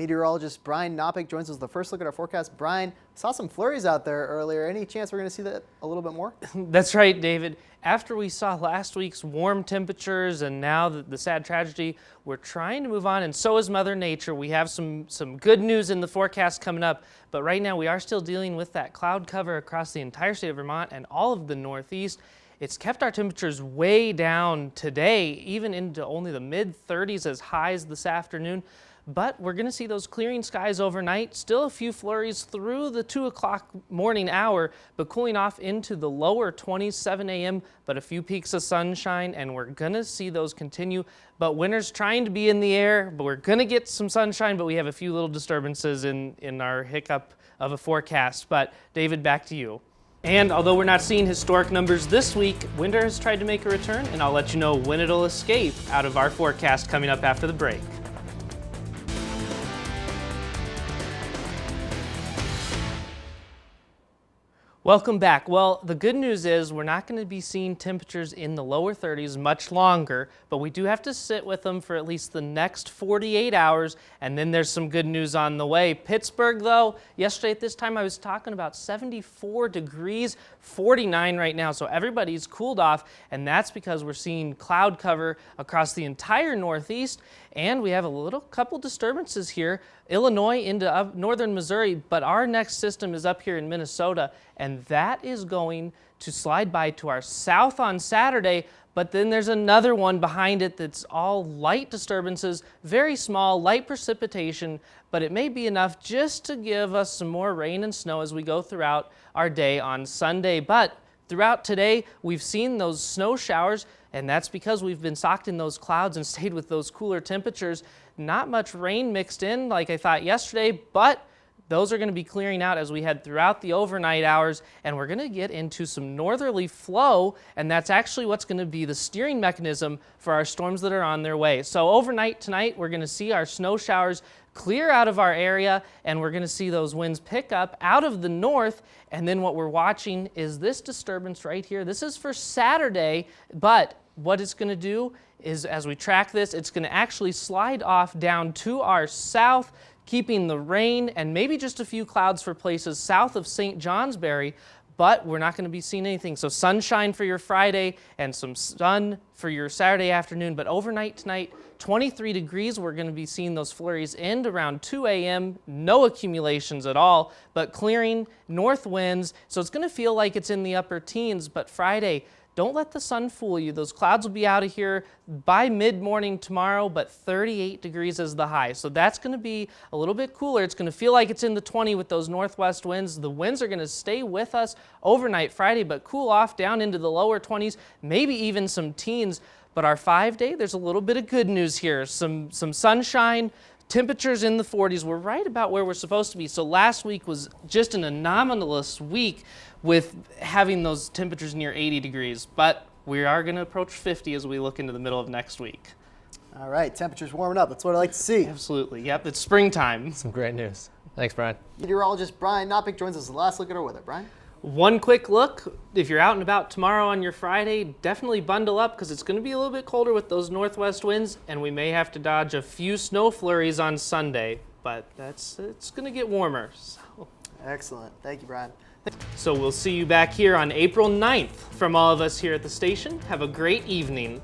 Meteorologist Brian Knopick joins us with the first look at our forecast. Brian, saw some flurries out there earlier. Any chance we're going to see that a little bit more? That's right, David. After we saw last week's warm temperatures and now the sad tragedy, we're trying to move on, and so is Mother Nature. We have some good news in the forecast coming up, but right now we are still dealing with that cloud cover across the entire state of Vermont and all of the Northeast. It's kept our temperatures way down today, even into only the mid-30s as highs this afternoon. But we're going to see those clearing skies overnight. Still a few flurries through the 2 o'clock morning hour, but cooling off into the lower 20s, 7 a.m., but a few peaks of sunshine, and we're going to see those continue. But winter's trying to be in the air, but we're going to get some sunshine, but we have a few little disturbances in our hiccup of a forecast. But David, back to you. And although we're not seeing historic numbers this week, winter has tried to make a return, and I'll let you know when it'll escape out of our forecast coming up after the break. Welcome back. Well, the good news is we're not going to be seeing temperatures in the lower 30s much longer, but we do have to sit with them for at least the next 48 hours, and then there's some good news on the way. Pittsburgh, though, yesterday at this time I was talking about 74 degrees, 49 right now, so everybody's cooled off, and that's because we're seeing cloud cover across the entire Northeast, and we have a couple disturbances here. Illinois into northern Missouri, but our next system is up here in Minnesota, and that is going to slide by to our south on Saturday, but then there's another one behind it that's all light disturbances, very small, light precipitation, but it may be enough just to give us some more rain and snow as we go throughout our day on Sunday. But throughout today, we've seen those snow showers, and that's because we've been socked in those clouds and stayed with those cooler temperatures. Not much rain mixed in like I thought yesterday, but those are going to be clearing out as we head throughout the overnight hours, and we're going to get into some northerly flow, and that's actually what's going to be the steering mechanism for our storms that are on their way. So overnight tonight, we're going to see our snow showers clear out of our area, and we're going to see those winds pick up out of the north, and then what we're watching is this disturbance right here. This is for Saturday, but what it's going to do is, as we track this, it's going to actually slide off down to our south, keeping the rain and maybe just a few clouds for places south of St. Johnsbury, but we're not going to be seeing anything. So sunshine for your Friday and some sun for your Saturday afternoon, but overnight tonight, 23 degrees. We're going to be seeing those flurries end around 2 a.m., no accumulations at all, but clearing, north winds, so it's going to feel like it's in the upper teens, but Friday, don't let the sun fool you. Those clouds will be out of here by mid-morning tomorrow, but 38 degrees is the high. So that's going to be a little bit cooler. It's going to feel like it's in the 20 with those northwest winds. The winds are going to stay with us overnight Friday, but cool off down into the lower 20s, maybe even some teens. But our 5-day, there's a little bit of good news here. Some sunshine. Temperatures in the 40s. We're right about where we're supposed to be. So last week was just an anomalous week with having those temperatures near 80 degrees, but we are going to approach 50 as we look into the middle of next week. All right, temperatures warming up. That's what I like to see. Absolutely. Yep, it's springtime. Some great news. Thanks, Brian. Meteorologist Brian Knopick joins us with the last look at our weather. Brian? One quick look, if you're out and about tomorrow on your Friday, definitely bundle up because it's going to be a little bit colder with those northwest winds, and we may have to dodge a few snow flurries on Sunday, but it's going to get warmer. So. Excellent. Thank you, Brian. So we'll see you back here on April 9th. From all of us here at the station, have a great evening.